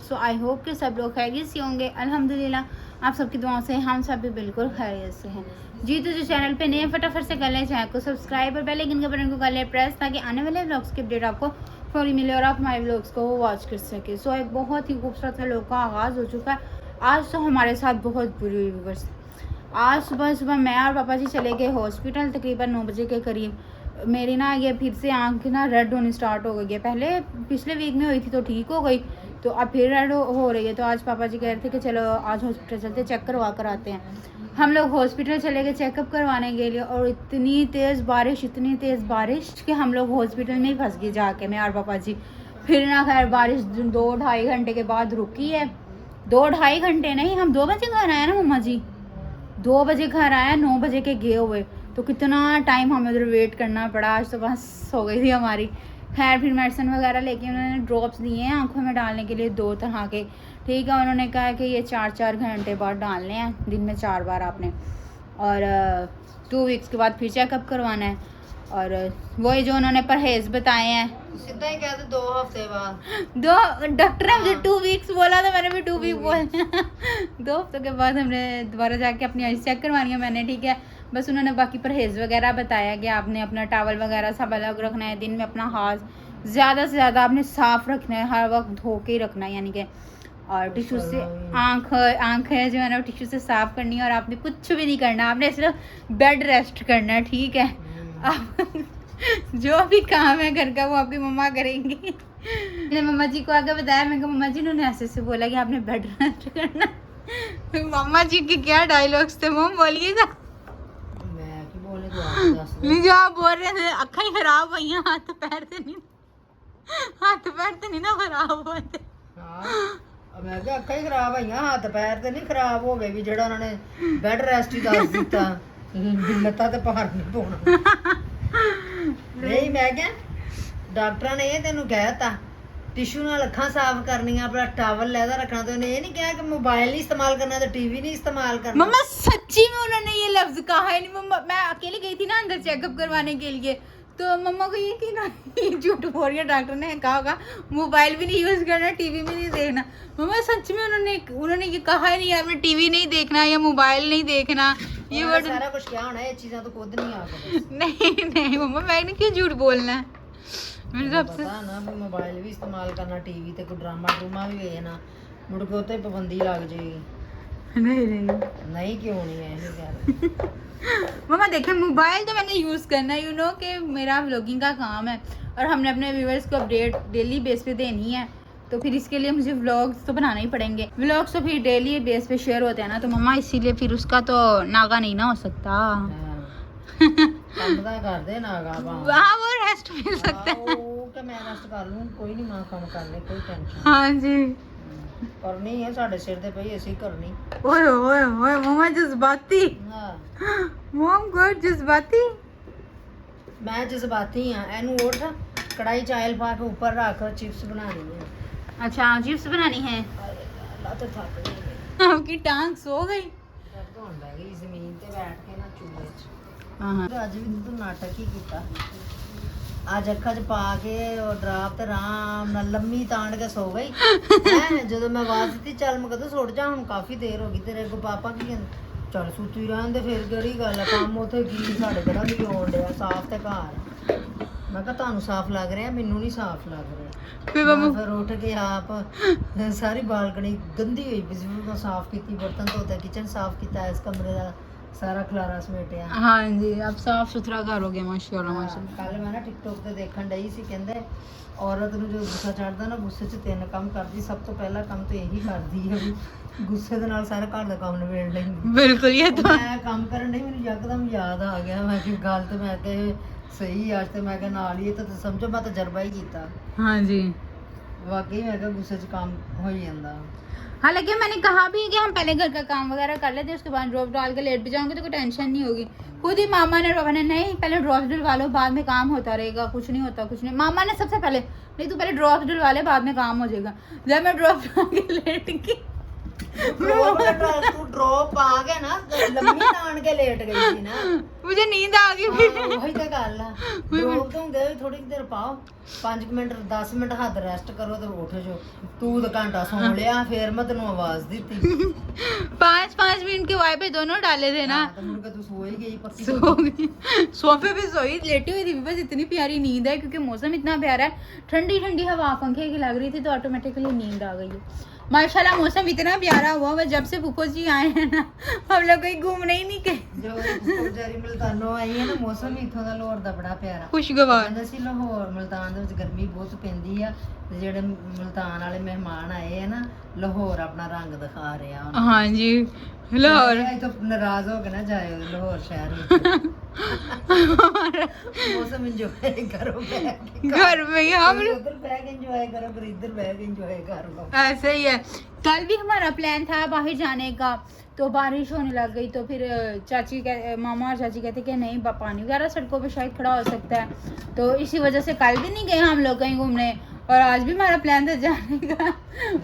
So I hope कि सब लोग खैरियत से होंगे। अल्हम्दुलिल्लाह आप सबकी दुआओं से हम सब भी बिल्कुल खैरियत से हैं जी। तो जो चैनल पे नए फटाफट से कर लें चैनल को सब्सक्राइब और बेल आइकन के बटन को कर लें प्रेस, ताकि आने वाले व्लॉग्स की अपडेट आपको फौरी मिले और आप हमारे व्लॉग्स को वॉच कर सकें। सो एक बहुत ही खूबसूरत व्लॉग का आगाज़ हो चुका है। आज तो हमारे साथ बहुत बुरी हुई व्यूअर्स। आज सुबह मैं और पापा जी चले गए हॉस्पिटल तकरीबन 9 बजे के करीब। मेरी ना ये फिर से आँख ना रेड होनी स्टार्ट हो गई है। पहले पिछले वीक में हुई थी तो ठीक हो गई, तो अब फिर रेड हो रही है। तो आज पापा जी कह रहे थे कि चलो आज हॉस्पिटल चलते चेक करवा कर आते हैं। हम लोग हॉस्पिटल चले गए चेकअप करवाने के लिए, और इतनी तेज़ बारिश कि हम लोग हॉस्पिटल में ही फंस गए जाके, मैं और पापा जी। फिर ना खैर बारिश 2-2.5 घंटे के बाद रुकी है। 2-2.5 घंटे नहीं, हम 2 बजे घर आए ना मम्मा जी, 2 बजे घर आया, 9 बजे के गए हुए, तो कितना टाइम हमें उधर वेट करना पड़ा। आज तो बस हो गई थी हमारी। खैर फिर मेडिसिन वगैरह लेके उन्होंने ड्रॉप्स दिए हैं आंखों में डालने के लिए 2 तरह के, ठीक है। उन्होंने कहा कि ये 4-4 घंटे बाद डालने हैं, दिन में 4 बार आपने, और 2 वीक्स के बाद फिर चेकअप करवाना है। और वही जो उन्होंने परहेज़ बताए हैं, सीधा ही कहते 2 हफ्ते बाद। डॉक्टर ने मुझे 2 वीक्स बोला था, मैंने भी 2 वीक बोला। 2 हफ्तों के बाद हमने दोबारा जाके अपनी आइज़ चेक करवानी है मैंने, ठीक है। बस उन्होंने बाकी परहेज़ वगैरह बताया कि आपने अपना टॉवल वगैरह सब अलग रखना है, दिन में अपना हाथ ज़्यादा से ज़्यादा आपने साफ़ रखना है, हर वक्त धो के ही रखना है, यानी कि और टिश्यू से आँखें जो है ना टिश्यू से साफ़ करनी है। और आपने कुछ भी नहीं करना, आपने सिर्फ बेड रेस्ट करना है, ठीक है। आप जो भी काम है घर का वो आपकी मम्मा करेंगी। मैंने मम्मा जी को आगे बताया, मैं कहा मम्मा जी उन्होंने ऐसे बोला कि आपने बेड रेस्ट करना। मम्मा जी के क्या डायलॉग्स थे मम, बोलिएगा। मैं की बोले तो आप दस दो। जो आप बोल रहे थे अक्खा ही खराब हुई हैं, हाथ पैर तो नहीं ना खराब हुए थे। हां मैं क्या अक्खा ही खराब है, हाथ पैर ते नहीं खराब हो गए भी जेड़ा उन्होंने बेड रेस्ट ही दस दिता, लत्ता ते पार नहीं पाउना। नहीं मैं क्या डॉक्टर ने ये तेनू कहता टिश्यू नाल अखां साफ करनियां, अपना टॉवल लैदा रखना, तो उन्हें ये नहीं कहा कि मोबाइल नहीं इस्तेमाल करना तो टीवी नहीं इस्तेमाल करना। मम्मा सच्ची में उन्होंने ये लफ्ज कहा है नहीं मम्मा। मैं अकेले गई थी ना अंदर चेकअप करवाने के लिए, तो मम्मा को ये कि ना झूठ बोल रही है, डॉक्टर ने कहा होगा मोबाइल भी नहीं यूज़ करना, टीवी भी नहीं देखना। मम्मा सच में उन्होंने ये कहा ही नहीं, आपने टीवी नहीं देखना या मोबाइल नहीं देखना, ये वर्ड सारा कुछ क्या होना है, ये चीज़ें तो खुद नहीं आ सकती। नहीं मम्मा मैंने क्यों झूठ बोलना है, मुझे सबसे पता ना भी मोबाइल भी इस्तेमाल करना, टीवी ते कोई ड्रामा भी वेखना, मुड़ के उत्ते पाबंदी लग जाएगी। नहीं क्यों नहीं है ये कह मम्मा देखें मोबाइल तो मैंने यूज़ करना है, यू नो कि मेरा व्लॉगिंग का काम है और हमने अपने व्यूअर्स को अपडेट डेली बेस पे देनी है, तो फिर इसके लिए मुझे व्लॉग्स तो बनाना ही पड़ेंगे। व्लॉग्स तो फिर डेली बेस पे शेयर होते हैं ना, तो मम्मा इसीलिए फिर उसका तो नागा नहीं ना हो सकता। काम दा कर दे नागा वहाँ वो रेस्ट मिल सकता है। कि मैं रेस्ट कर लूं, कोई नहीं, मां काम कर ले, कोई टेंशन हाँ जी करनी है साडे सिर ते पई, ਅਸੀਂ करनी। ओए ओए ओए मम्मा जज्बाती। हां मॉम गुड जज्बाती। मैं जज्बाती हां। एनू उठ कढ़ाई च ऑयल पा के ऊपर रख, चिप्स बनानी है। अच्छा चिप्स बनानी है। अल्लाह तो थक गई, आपकी टांग सो गई। दर्द होने लग गई जमीन ते बैठ के ना चूल्हे च। हाँ ਅੱਜ ਵੀ ਤੂੰ ਨਾਟਕ ਹੀ ਕੀਤਾ। ਅੱਜ ਅੱਖਾਂ 'ਚ ਪਾ ਕੇ ਉਹ ਡਰਾਪ ਤੇ ਆਰਾਮ ਨਾਲ ਲੰਮੀ ਤਾਣ ਕੇ ਸੋ ਗਈ ਹੈ। ਜਦੋਂ ਮੈਂ ਆਵਾਜ਼ ਦਿੱਤੀ ਚੱਲ, ਮੈਂ ਕਦੋਂ ਸੁੱਟ ਜਾ, ਹੁਣ ਕਾਫੀ ਦੇਰ ਹੋ ਗਈ, ਤੇਰੇ ਕੋ ਪਾਪਾ ਕੀ ਕਹਿੰਦੇ ਚੱਲ ਸੁੱਤੀ ਰਹਿਣ ਦੇ, ਫਿਰ ਕਿਹੜੀ ਗੱਲ ਆ, ਕੰਮ ਉੱਥੇ ਕੀ ਸਾਡੇ ਕਿਹੜਾ ਵੀ ਹੋਣ ਡਿਆ, ਸਾਫ਼ ਤੇ ਘਰ। ਮੈਂ ਕਿਹਾ ਤੁਹਾਨੂੰ ਸਾਫ਼ ਲੱਗ ਰਿਹਾ, ਮੈਨੂੰ ਨਹੀਂ ਸਾਫ਼ ਲੱਗ ਰਿਹਾ। ਮੈਂ ਫਿਰ ਉੱਠ ਕੇ ਆਪ ਸਾਰੀ ਬਾਲਕਨੀ ਗੰਦੀ ਹੋਈ ਪਈ ਸੀ, ਮੈਂ ਸਾਫ਼ ਕੀਤੀ, ਬਰਤਨ ਧੋਤੇ, ਕਿਚਨ ਸਾਫ਼ ਕੀਤਾ, ਇਸ ਕਮਰੇ ਦਾ ਸਾਰਾ ਖਲਾਰਾ ਸਮੇਟਿਆ। हाँ जी अब साफ सुथरा घर हो गया माशाल्लाह माशाल्लाह। ਕੱਲ ਮੈਂ ਨਾ ਟਿਕਟੋਕ ਤੇ ਦੇਖਣ ਡਈ ਸੀ, ਕਹਿੰਦੇ ਔਰਤ ਨੂੰ ਜਦੋਂ ਗੁੱਸਾ ਚੜਦਾ ਨਾ, ਗੁੱਸੇ 'ਚ 3 ਕੰਮ ਕਰਦੀ, ਸਭ ਤੋਂ ਪਹਿਲਾ ਕੰਮ ਤਾਂ ਇਹੀ ਕਰਦੀ ਹੈ ਵੀ ਗੁੱਸੇ ਦੇ ਨਾਲ ਸਾਰਾ ਘਰ ਦਾ ਕੰਮ ਨਿਬੇੜ ਲੈਂਦੀ। बिल्कुल ये तो ਮੈਂ ਕੰਮ ਕਰਨ ਡਈ, ਮੈਨੂੰ ਯਕਦਮ ਯਾਦ ਆ ਗਿਆ, ਮੈਂ ਕਿ ਗੱਲ ਤੇ ਮੈਂ ਕਿ ਸਹੀ ਅੱਜ ਤੇ ਮੈਂ ਕਿ ਨਾਲ ਹੀ, ਇਹ ਤਾਂ ਸਮਝੋ ਮੈਂ ਤਜਰਬਾ ਹੀ ਕੀਤਾ। हाँ जी ਵਾਕਈ ਮੈਂ ਕਿ ਗੁੱਸੇ 'ਚ ਕੰਮ ਹੋ ਜਾਂਦਾ। हालांकि मैंने कहा भी कि हम पहले घर का काम वगैरह कर लेते हैं, उसके बाद ड्रॉप डाल के लेट भी जाऊंगे तो कोई टेंशन नहीं होगी। खुद ही मामा ने पापा ने नहीं पहले ड्रॉप डलवा लो, बाद में काम होता रहेगा, कुछ नहीं होता कुछ नहीं। मामा ने सबसे पहले नहीं तू पहले ड्रॉप डलवा ले, बाद में काम हो जाएगा। जब मैं ड्रॉप डलवा के लेट गई तू ड्रॉप पा के ना लम्मी तान के लेट गई थी ना, मुझे नींद आ गई फिर। वही तो गल है। ड्रॉप तो ਹੁੰਦੇ ਵੀ ਥੋੜੀ ਦੇਰ ਪਾਓ, 5 ਮਿੰਟ 10 ਮਿੰਟ ਹੱਥ ਰੈਸਟ ਕਰੋ ਤੇ ਉੱਠ ਜਾਓ। ਤੂੰ ਤਾਂ ਘੰਟਾ ਸੌਂ ਲਿਆ, ਫਿਰ ਮੈਂ ਤੈਨੂੰ ਆਵਾਜ਼ ਦਿੱਤੀ। 5-5 मिनट के वाइपे दोनों डाले थे ना, तो मुड़ के तू सो ही गई पक्की। सो गई, सोफे पे सोई, लेटी हुई थी बस। इतनी प्यारी नींद है क्योंकि मौसम इतना प्यारा है, ठंडी ठंडी हवा पंखे की लग रही थी तो ऑटोमेटिकली नींद आ गई है। माशाल्लाह मौसम इतना प्यारा हुआ, बस जब से फूफो जी आए हैं ना हम लोग कहीं घूमने ही नहीं गए। जो बेचारी मुल्तानों आई है ना, मौसम इथों ਦਾ ਲਾਹੌਰ ਦਾ ਬੜਾ ਪਿਆਰਾ खुशगवार। ਕਹਿੰਦੇ ਸੀ ਲਾਹੌਰ ਮੁਲਤਾਨ ਦੇ ਵਿੱਚ ਗਰਮੀ ਬਹੁਤ ਪੈਂਦੀ ਆ, ਤੇ ਜਿਹੜੇ ਮੁਲਤਾਨ ਵਾਲੇ ਮਹਿਮਾਨ ਆਏ ਆ ਨਾ, ਲਾਹੌਰ ਆਪਣਾ ਰੰਗ ਦਿਖਾ ਰਿਹਾ ਉਹਨਾਂ ਨੂੰ। हाँ जी लाहौर। तो नाराज हो के ना जाए लाहौर शहर में। मौसम एंजॉय करो, घर में ही हम उधर बैग एंजॉय करो, फिर इधर बैग एंजॉय करो। ऐसे ही है। कल भी हमारा प्लान था बाहर जाने का, तो बारिश होने लग गई, तो फिर मामा और चाची कहते कि नहीं पानी वगैरह सड़कों पे शायद खड़ा हो सकता है, तो इसी वजह से कल भी नहीं गए हम लोग कहीं घूमने। और आज भी हमारा प्लान था जाने का।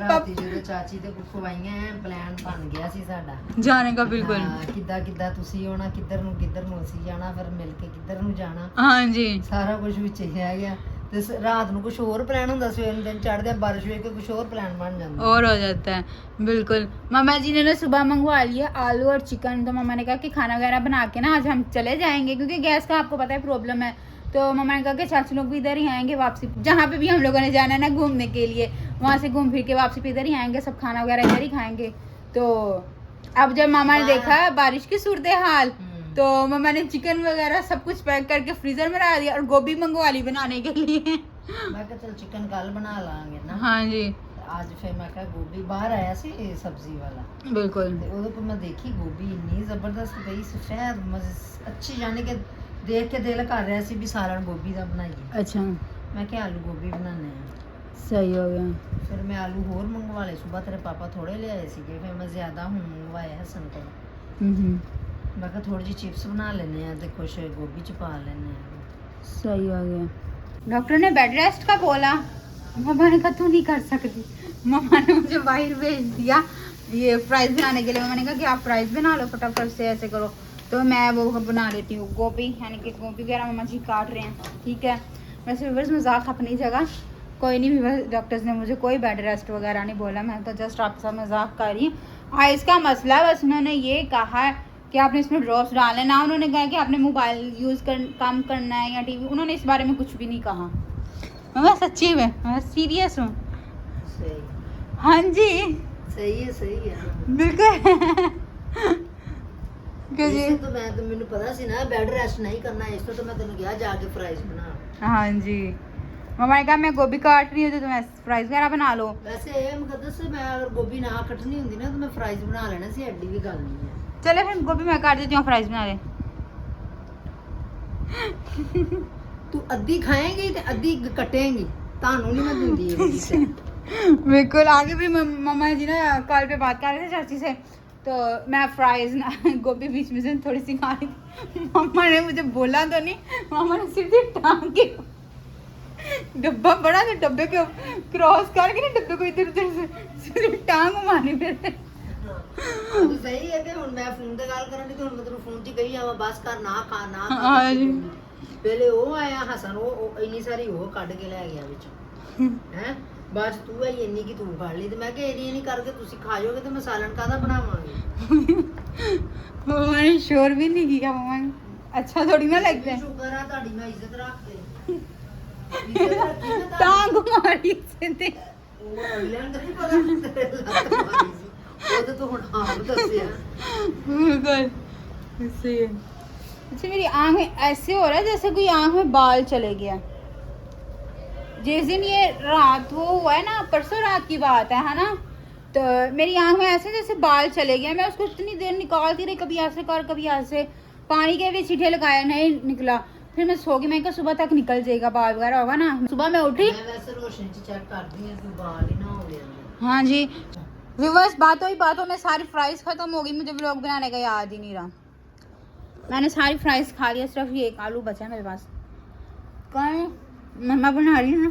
ਰਾਤੀ ਜਦੋਂ ਚਾਚੀ ਤੇ ਫੁੱਫੋ ਆਈਆਂ ਐ, ਪਲਾਨ ਬਣ ਗਿਆ ਸੀ ਸਾਡਾ जाने का बिल्कुल। ਕਿੱਦਾਂ ਕਿੱਦਾਂ ਤੁਸੀਂ ਆਉਣਾ, ਕਿੱਧਰ ਨੂੰ ਅਸੀਂ ਜਾਣਾ, ਫਿਰ ਮਿਲ ਕੇ ਕਿੱਧਰ ਨੂੰ ਜਾਣਾ, हाँ जी ਸਾਰਾ ਕੁਝ ਵਿੱਚ ਹੀ ਰਹਿ ਗਿਆ। ਤੇ ਰਾਤ ਨੂੰ ਕੁਝ ਹੋਰ ਪਲਾਨ ਹੁੰਦਾ, ਸਵੇਰ ਨੂੰ ਦਿਨ ਚੜ੍ਹਦੇ ਬਾਰਿਸ਼ ਵੇਖ ਕੇ ਕੁਝ ਹੋਰ ਪਲਾਨ ਬਣ ਜਾਂਦਾ। और हो जाता है बिल्कुल। मामा जी ने ना सुबह मंगवा लिया आलू और चिकन, तो मामा ने कहा कि खाना वगैरह बना के ना आज हम चले जाएंगे, क्योंकि गैस का आपको पता है प्रॉब्लम है। तो मामा ने कहा कि चाची लोग भी इधर ही आएंगे वापसी, जहाँ पे भी हम लोगों ने जाना है ना घूमने के लिए, वहाँ से घूम फिर के वापसी पे इधर ही आएंगे, सब खाना वगैरह इधर ही खाएंगे। तो अब जब मामा ने देखा बारिश की सूरत हाल, तो मामा ने चिकन वगैरह सब कुछ पैक करके फ्रीजर में रखा दिया और गोभी मंगवा ली बनाने के लिए। मैं कहा चल चिकन कल बना लांगे ना। हाँ जी आज फिर मैं कहा गोभी बाहर आया सी सब्जी वाला, बिल्कुल। ਤੇ ਉਹਦੇ ਕੋਲ ਮੈਂ ਦੇਖੀ ਗੋਭੀ ਇੰਨੀ ਜ਼ਬਰਦਸਤ ਪਈ, ਸਫੈਦ ਅੱਛੀ, ਜਾਨੀ ਕਿ ਦੇਖ ਕੇ ਦਿਲ ਕਰ ਰਿਹਾ ਸੀ ਵੀ ਸਾਲਣ ਗੋਭੀ ਦਾ ਬਣਾਈਏ। अच्छा ਮੈਂ ਕਿਹਾ ਆਲੂ ਗੋਭੀ ਬਣਾਉਂਦੇ ਆ। सही हो गया। ਫਿਰ ਮੈਂ ਆਲੂ ਹੋਰ ਮੰਗਵਾ ਲਏ, ਸਵੇਰ ਤੇਰੇ ਪਾਪਾ ਥੋੜੇ ਲਿਆਏ ਸੀਗੇ, ਫਿਰ ਮੈਂ ਜ਼ਿਆਦਾ ਹੁਣ ਮੰਗਵਾਏ ਹਸਨ ਕੋਲ। ਮੈਂ ਕਿਹਾ ਥੋੜੀ ਜਿਹੀ ਚਿਪਸ ਬਣਾ ਲੈਣੇ ਆ ਤੇ ਕੁਛ ਗੋਭੀ ਚ ਪਾ ਲੈਣੇ ਆ। सही हो गया। डॉक्टर ने बेड रेस्ट का बोला, मम्मा ने कहा तू नहीं कर सकती। मम्मा ने मुझे बाहर भेज दिया ये फ्राइज बनाने के लिए। मम्मा ने कहा कि आप फ्राइज बना लो फटाफट से, ऐसे करो। तो मैं वो बना लेती हूँ गोभी, यानी कि गोभी वगैरह मम्मा जी काट रहे हैं, ठीक है। वैसे व्यूअर्स मजाक अपनी जगह, कोई नहीं व्यूअर्स, डॉक्टर्स ने मुझे कोई बेड रेस्ट वगैरह नहीं बोला, मैं तो जस्ट आपके साथ मजाक कर रही हूँ। इसका मसला बस उन्होंने ये कहा है कि आपने इसमें ड्रॉप्स डालने ना, उन्होंने कहा कि आपने मोबाइल यूज़ कम करना है या टीवी, उन्होंने इस बारे में कुछ भी नहीं कहा। मैं सच्ची में मैं सीरियस हूँ। सही, हाँ जी सही है बिल्कुल। इसे तो मैं तो मैंने पता सी ना बेड रेस्ट नहीं करना, इस तो मैं तेन गया जाके फ्राइज बना। हाँ जी मम्मा ने कहा मैं गोभी काट रही हूँ तो तुम्हें फ्राइज वगैरह बना लो। वैसे ये मुकद्दस मैं अगर गोभी ना कटनी होती ना तो मैं फ्राइज बना लेना सी, एडी भी गल नहीं है। चले फिर गोभी मैं काट देती हूँ, फ्राइज बना ले। तू अद्धी खाएंगी ते अद्धी कटेंगी, तानू नहीं मैं दूंगी ये चीज़। बिल्कुल। आगे भी मम्मा जी ना कॉल पे बात कर रहे थे चाची से, तो मैं फ्राइज ना गोभी बीच में से थोड़ी सी खा रही थी। मम्मा ने मुझे बोला तो नहीं, मम्मा ने सिर्फ टांग के डब्बा बड़ा था, डब्बे के क्रॉस करके ना डब्बे को इधर उधर से सिर्फ टांग मारी मेरे। ਉਹ ਸਹੀ ਹੈ ਕਿ ਹੁਣ ਮੈਂ ਫੋਨ ਤੇ ਗੱਲ ਕਰਨ ਦੀ, ਤੇ ਹੁਣ ਮੈਂ ਤੈਨੂੰ ਫੋਨ 'ਚ ਹੀ ਕਹੀ ਜਾਵਾਂ ਬਸ ਕਰ, ਨਾ ਖਾ ਨਾ ਖਾ। ਹਾਂ ਜੀ। ਪਹਿਲੇ ਉਹ ਆਇਆ ਹਸਨ, ਉਹ ਇੰਨੀ ਸਾਰੀ ਉਹ ਕੱਢ ਕੇ ਲੈ ਗਿਆ ਵਿੱਚੋਂ, ਹੈ ਬਾਅਦ 'ਚ ਤੂੰ ਆਈ ਇੰਨੀ ਕੀ ਤੂੰ ਖਾ ਲਈ, ਤੇ ਮੈਂ ਕਿਹਾ ਇੰਨੀ ਨਹੀਂ ਕਰਕੇ ਤੁਸੀਂ ਖਾ ਜਾਓਗੇ ਤੇ ਮੈਂ ਸਾਲਣ ਕਾਹਦਾ ਬਣਾਵਾਂਗੀ। मम्मा ने शोर भी नहीं किया, मम्मा ने अच्छा थोड़ी ना लगता है। ਸ਼ੁਕਰ ਆ ਤੁਹਾਡੀ ਮੈਂ ਇੱਜ਼ਤ ਰੱਖਦੇ, ਇੱਜ਼ਤ ਰੱਖੀ ਨਾ ਤਾਂ टांग मारी से थे। ਉਹ ਅਗਲਿਆਂ ਨੂੰ ਤਾਂ ਨਹੀਂ ਪਤਾ ਤੇਰੇ ਲੱਤ ਮਾਰੀ ਸੀ, ਉਹ ਤਾਂ ਤੂੰ ਹੁਣ ਆਪ ਦੱਸਿਆ। बिल्कुल सही है। अच्छा मेरी आँख में ऐसे हो रहा है जैसे कोई आँख में बाल चले गया। जिस दिन ये रात वो हुआ है ना, परसों रात की बात है ना, तो मेरी आँख में ऐसे जैसे बाल चले गए। मैं उसको इतनी देर निकालती रही, कभी ऐसे कर कभी ऐसे, पानी के भी छींटे लगाए नहीं निकला। फिर मैं सो गई, मैं कहा सुबह तक निकल जाएगा, बाल वगैरह होगा ना। सुबह मैं उठी, मैं वैसे रोशनी च चेक करती हूं कोई बाल ही ना हो गया। हाँ जी व्यूअर्स, बातों में सारी फ्राइज खत्म हो गई, मुझे व्लॉग बनाने का याद ही नहीं रहा। मैंने सारी फ्राइज खा लिया, सिर्फ ये एक आलू बचा है मेरे पास। कहीं मम्मा बना रही है ना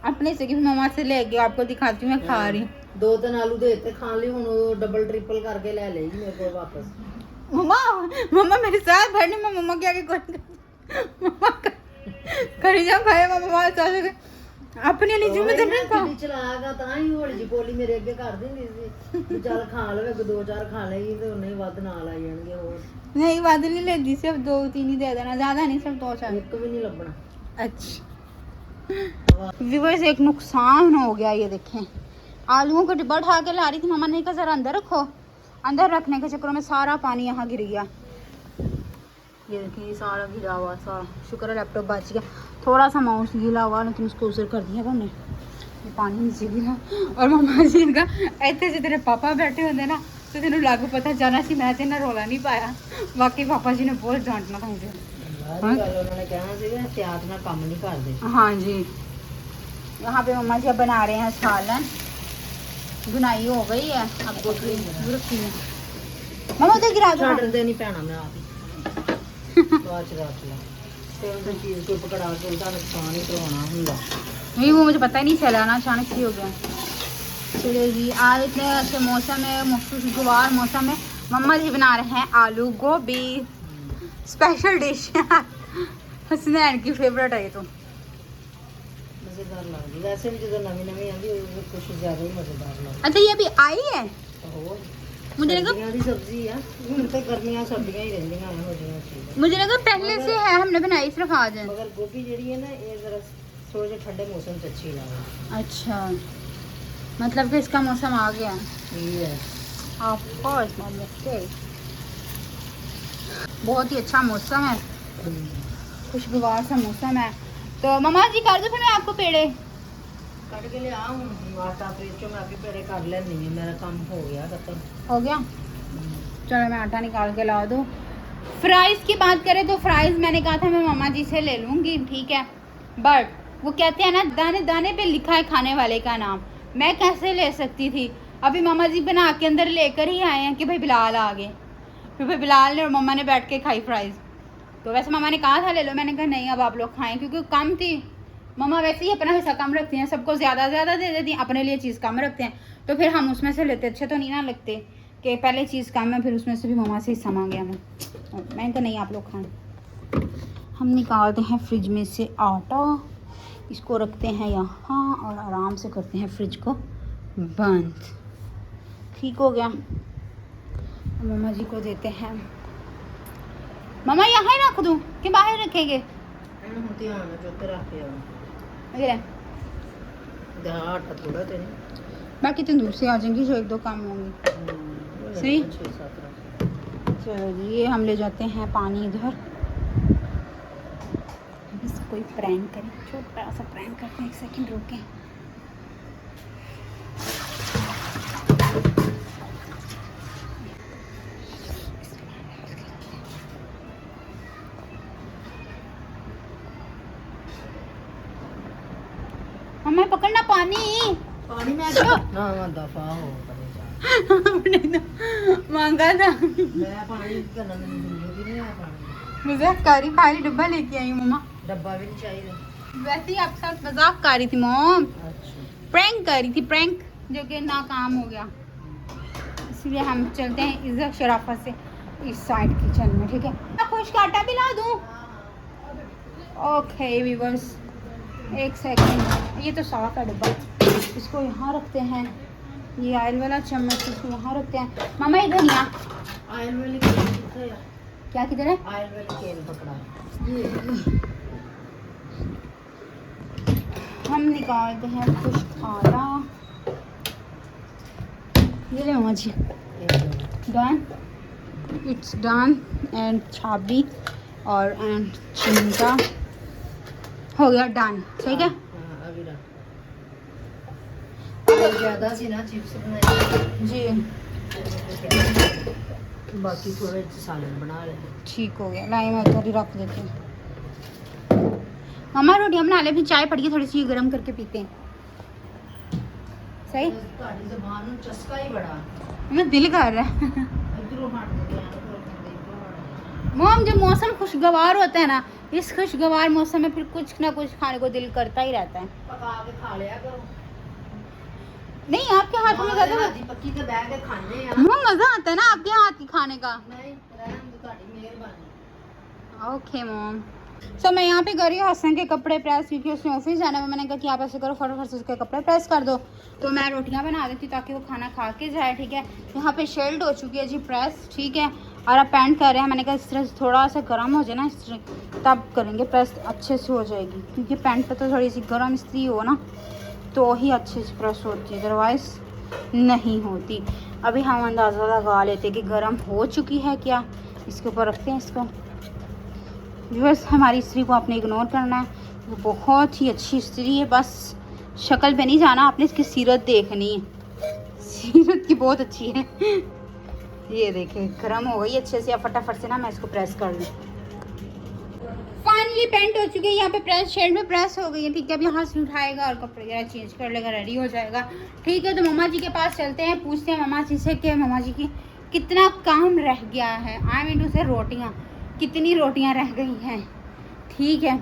अपने से, कि मम्मा से ले गया, आपको दिखाती हूँ मैं खा रही हूँ। ਦੋ ਤਿੰਨ ਆਲੂ ਦੇ ਦਿੱਤੇ ਖਾਣ ਲਈ, ਹੁਣ ਉਹ ਡਬਲ ट्रिपल करके ले लेगी मेरे को वापस। मम्मा मम्मा मेरे साथ बैठने में मम्मा क्या कौन मम्मा करी जा खाए मम्मा साथ अपने लिए जिम्मे तो नहीं खा ਚਲਾਗਾ ਤਾਂ ਹੀ ਹੌਲੀ ਜੀ ਕੋਲੀ ਮੇਰੇ ਅੱਗੇ ਕਰ ਦਿੰਦੀ ਸੀ ਵੀ ਚੱਲ ਖਾ ਲਵੇ, ਦੋ ਚਾਰ ਖਾ ਲਏਗੀ ਤੇ ਨਹੀਂ ਵੱਧ ਨਾਲ ਆ ਜਾਣਗੇ। ਹੋਰ नहीं बाद नहीं लेती, सिर्फ 2-3 ही दे देना, ज्यादा नहीं, सिर्फ 2-4। ਇੱਕ ਵੀ ਨਹੀਂ ਲੱਭਣਾ। अच्छा व्यूअर्स एक नुकसान हो गया, ये देखें आलूओं को डिब्बा उठा के ला रही थी मम्मा ने कहा जरा अंदर रखो, अंदर रखने के चक्कर में सारा पानी यहाँ गिर गया। ये देखिए सारा गिरा हुआ सारा, शुक्र है लैपटॉप बच गया, थोड़ा सा माउस गीला हुआ लेकिन उसको उसे कर दिया था हमने, ये पानी नीचे गिरा। और मम्मा जी इनका ऐसे से तेरे पापा बैठे होंगे ना तो तेन लग पता जाना सी, मैं तेना रोला नहीं पाया, बाकी पापा जी ने बहुत डांटना था मुझे। उन्होंने कहना सी एहतियात ना काम नहीं करते। हाँ जी, यहाँ पे मम्मा जी बना रहे हैं सालन, बुनाई हो गई है, अब गोभी रखी है। मम्मा उधर गिरा दो, छड़ दे नहीं पैना मैं आप ही बात रख ला ਤੇ ਉਹ ਚੀਜ਼ ਕੋਈ ਪਕੜਾ ਕੇ ਉਹਦਾ ਨੁਕਸਾਨ ਹੀ ਕਰਵਾਉਣਾ ਹੁੰਦਾ। नहीं वो मुझे पता ही नहीं चला ना, अचानक से हो गया। चलिए जी, आज इतने अच्छे मौसम है, खुशगवार मौसम है, मम्मा जी बना रहे हैं आलू गोभी, स्पेशल डिश हसनैन की फेवरेट है ये तो। मजेदार लगती वैसे भी जो नवी नवी आती है कुछ ज्यादा ही मजेदार लगती। अच्छा ये अभी आई है, और मुझे लगा सर्दियां दी सब्जी है, ਹੁਣ ਤੇ गर्मियां सर्दियां ही रहंदियां हो जियां चीज़। मुझे लगा पहले से है, हमने बनाई सिर्फ आज है। मगर गोभी ਜਿਹੜੀ ਹੈ ਨਾ ਇਹ ਜ਼ਰਾ थोड़े से ठंडे मौसम से अच्छी लगे। अच्छा मतलब कि इसका मौसम आ गया। यस ऑफ कोर्स बहुत ही अच्छा मौसम है, खुशगवार सा मौसम है। तो मम्मा जी कर दो फिर मैं आपको पेड़े ਕੱਢ ਕੇ ਲਿਆ, ਹੁਣ ਆਟਾ ਫ੍ਰਿਜ ਚੋਂ ਮੈਂ ਆਪੇ ਪੇੜੇ ਕਰ ਲੈਣੀ ਹੈ, ਮੇਰਾ ਕੰਮ ਹੋ ਗਿਆ खत्म। हो गया, चलो मैं आटा निकाल के ला दूँ। फ्राइज़ की बात करें तो फ्राइज़ मैंने कहा था मैं मामा जी से ले लूँगी, ठीक है, बट वो कहते हैं ना दाने दाने पे लिखा है खाने वाले का नाम, मैं कैसे ले सकती थी। अभी मामा जी बना के अंदर लेकर ही आए हैं कि भाई बिलाल आ गए, फिर भाई बिलाल ने और मम्मा ने बैठ के खाई फ्राइज़। तो वैसे मामा ने कहा था ले लो, मैंने कहा नहीं अब आप लोग खाएं, क्योंकि कम थी। मम्मा वैसे ही अपना हिस्सा कम रखती हैं, सबको ज़्यादा ज़्यादा दे देती हैं, अपने लिए चीज़ कम रखते हैं, तो फिर हम उसमें से लेते, अच्छे तो नहीं ना लगते कि पहले चीज़ कम है फिर उसमें से भी मम्मा से हिस्सा मांगे हमें। मैंने कहा नहीं आप लोग खाएं। हम निकालते हैं फ्रिज में से आटा, इसको रखते हैं यहाँ और आराम से करते हैं फ्रिज को बंद। ठीक हो गया, मम्मा जी को देते हैं। मम्मा यहाँ ही रख दूँ कि बाहर रखेंगे? ਹੁਣ ਧਿਆਨ ਨਾਲ ਚੁੱਕ ਰੱਖ ਕੇ ਆਉਂ ये ਦਾ ਆਟਾ ਥੋੜਾ ਤੇ ਨਹੀਂ बाकी तो दूर से आ जाएंगी जो 1-2 काम होंगे। सही। 6-7 रख। चलो जी, ये हम ले जाते हैं पानी इधर, बस कोई प्रैंक करें, छोटा सा प्रैंक करते हैं, 1 सेकंड रुकें। मम्मा पकड़ना पानी पानी में चलो। ना दफा हो परेशान आपने तो मांगा था, मैं पानी करना नहीं दूंगी नहीं पानी मजाक कर रही, खाली डब्बा लेके आई हूँ मम्मा, डब्बा भी नहीं चाहिए। वैसे ही आपके साथ मजाक कर रही थी मॉम, अच्छा प्रैंक कर रही थी, प्रैंक जो कि नाकाम हो गया, इसलिए हम चलते हैं इज्जत शराफत से इस साइड किचन में, ठीक है। मैं खुश का आटा भी ला दूँ? ओके व्यूअर्स 1 सेकंड, ये तो साफ है डब्बा, इसको यहाँ रखते हैं, ये ऑयल वाला चम्मच इसको यहाँ रखते हैं। मामा इधर यहाँ आयल वाली केन किधर है? क्या किधर है? आयल वाली केन पकड़ा हम निकालते हैं खुश खाना, ये ले मामा जी, डन, इट्स डन एंड छाबी और एंड चिमटा हो गया डन, ठीक है। हाँ, अभी रख। ज्यादा सी ना चिप्स बनाई जी बाकी थोड़े सालन बना ले। ठीक हो गया, लाई मैं उधर ही रख देती हूँ। मामा रोटियां बना ले, फिर चाय पड़ी थोड़ी सी गर्म करके पीते हैं, सही। ਤੁਹਾਡੀ ਜ਼ਬਾਨ ਨੂੰ ਚਸਕਾ ਹੀ ਬੜਾ मैं दिल कर रहा है ਇਧਰੋਂ ਹਟ ਗਿਆ ਨਾ मोम, जब मौसम खुशगवार होता है ना, इस खुशगवार मौसम में फिर कुछ ना कुछ खाने को दिल करता ही रहता है। ਪਕਾ ਕੇ ਖਾ ਲਿਆ ਕਰੋ। नहीं आपके हाथ में ज़्यादा हाथी पक्की ते बैठ के खाने आ वो मज़ा आता है ना आपके हाथ की खाने का। नहीं रहन दो, ਤੁਹਾਡੀ मिहरबानी। Okay mom. सो मैं यहाँ पे कर रही हूँ हसन के कपड़े प्रेस, क्योंकि उसने ऑफिस जाना है। मैंने कहा कि आप ऐसे करो फटाफट से उसके कपड़े प्रेस कर दो, तो मैं रोटियाँ बना देती हूँ ताकि वो खाना खा के जाए। ठीक है, यहाँ पे शर्ट हो चुकी है जी प्रेस। ठीक है, और अब पैंट कर रहे हैं। मैंने कहा इस तरह से थोड़ा सा गर्म हो जाए ना इस तरह, तब करेंगे प्रेस, अच्छे से हो जाएगी। क्योंकि पैंट पर तो थोड़ी सी गर्म इस्त्री हो ना तो ही अच्छे से प्रेस होती है, अदरवाइज़ नहीं होती। अभी हम अंदाज़ा लगा लेते कि गर्म हो चुकी है क्या। इसके ऊपर रखते हैं इसको। व्यूअर्स, हमारी इस्त्री को आपने इग्नोर करना है, वो बहुत ही अच्छी इस्त्री है। बस शक्ल पे नहीं जाना, आपने इसकी सीरत देखनी है, सीरत की बहुत अच्छी है। ये देखें गर्म हो गई अच्छे से। अब फटाफट से ना मैं इसको प्रेस कर लूँ। फाइनली पेंट हो चुकी है, यहाँ पे प्रेस शेड में प्रेस हो गई है। ठीक है, अब यहाँ से उठाएगा और कपड़े वगैरह चेंज कर लेगा, रेडी हो जाएगा। ठीक है, तो मम्मा जी के पास चलते हैं, पूछते हैं मम्मा जी से कि मम्मा जी की कितना काम रह गया है। आई मीन टू से रोटियाँ, कितनी रोटियाँ रह गई हैं। ठीक है,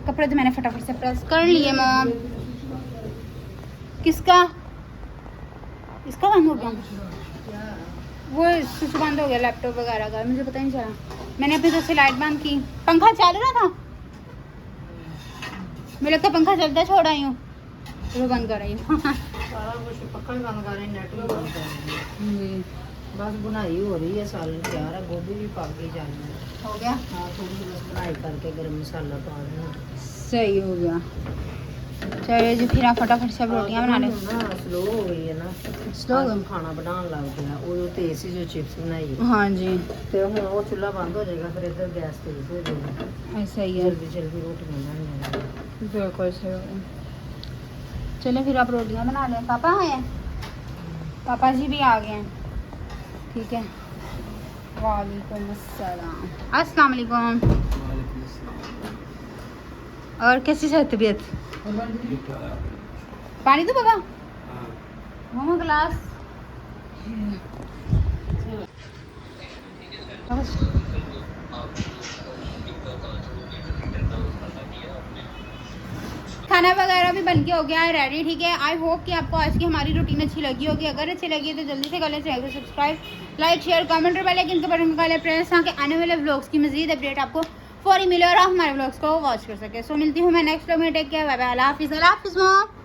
कपड़े तो मैंने फटाफट से प्रेस कर लिए मॉम। किसका? इसका बंद हो गया, वो स्विच बंद हो गया लैपटॉप वगैरह का, मुझे पता नहीं चला। मैंने अपनी तरफ से लाइट बंद की, पंखा चालू रहा था, मुझे लगता पंखा चलता छोड़ आई हूँ, वो बंद कर रही हूँ। सारा कुछ पक्का भी बंद कर रहे हैं, नेट भी बंद कर रहे हैं। बस बुनाई हो रही है, सालन तैयार है, गोभी भी पक गई जानी हो गया। हाँ, थोड़ी सी बस बुनाई करके गरम मसाला पा देना, सही हो गया। चलिए जी, फिर आप फटाफट से अब रोटियाँ बना लें। स्लो हो गई है ना, स्लो हो गई? खाना बनाने लग गया वो तेज सी जो चिप्स बनाई है। हाँ जी, फिर हम वो चूल्हा बंद हो जाएगा, फिर इधर गैस तेज हो जाएगी, ऐसा ही है, जल्दी जल्दी रोटी बनानी। बिल्कुल सही हो गया। चलिए फिर आप रोटियाँ बना लें। पापा आए हैं? पापा जी भी आ गए हैं। ठीक है, वालेकुम अस्सलाम। अस्सलाम वालेकुम। और कैसी है तबीयत? पानी तो पापा मम्मा ग्लास। खाना वगैरह भी बन के हो गया है रेडी। ठीक है, आई होप कि आपको आज की हमारी रूटीन अच्छी लगी होगी। अगर अच्छी लगी है तो जल्दी से कर लें चैनल को सब्सक्राइब, लाइक, शेयर, कमेंट और बेल आइकन के बटन को प्रेस ताकि आने वाले व्लॉग्स की मजीद अपडेट आपको फौरी मिले और आप हमारे व्लॉग्स को वॉच कर सके। सो मिलती हूँ मैं नेक्स्ट व्लॉग में। टेक केयर, बाय बाय, अल्लाह हाफिज़। अल्लाह हाफिज़ मॉम।